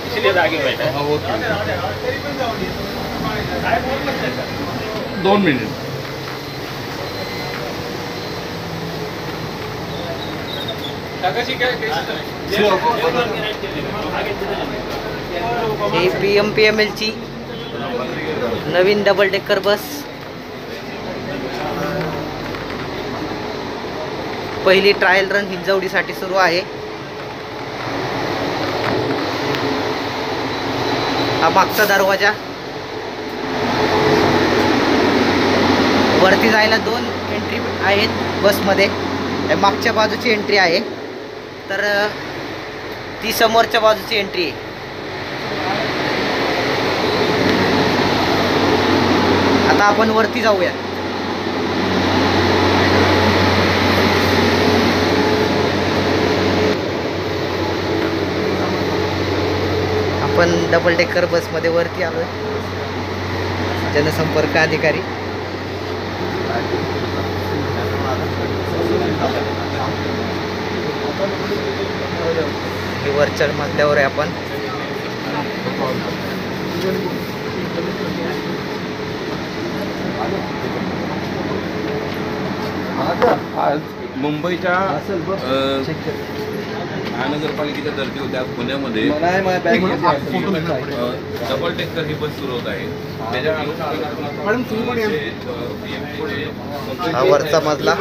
इसलिए आगे बैठा है। 2 मिनिट। ही PMPML ची नवीन डबल डेकर बस पहिली ट्रायल रन हिंजवडीसाठी सुरू आहे। हा मागचा दरवाजा, वरती जायला 2 एंट्री आहेत बसमध्ये। मागच्या बाजूची एंट्री आहे, तर ती समोरच्या बाजूची एंट्री आहे। आता आपण वरती जाऊया। आपण डबल डेकर बसमध्ये वरती आलोय। जनसंपर्क अधिकारी हे वरच्या मजल्यावर आहे आपण। आज मुंबईच्या महानगरपालिकेच्या धर्ती होत्या पुण्यामध्ये डबल टेकर ही बस सुरू होत आहे। त्याच्या हा वरचा मजला।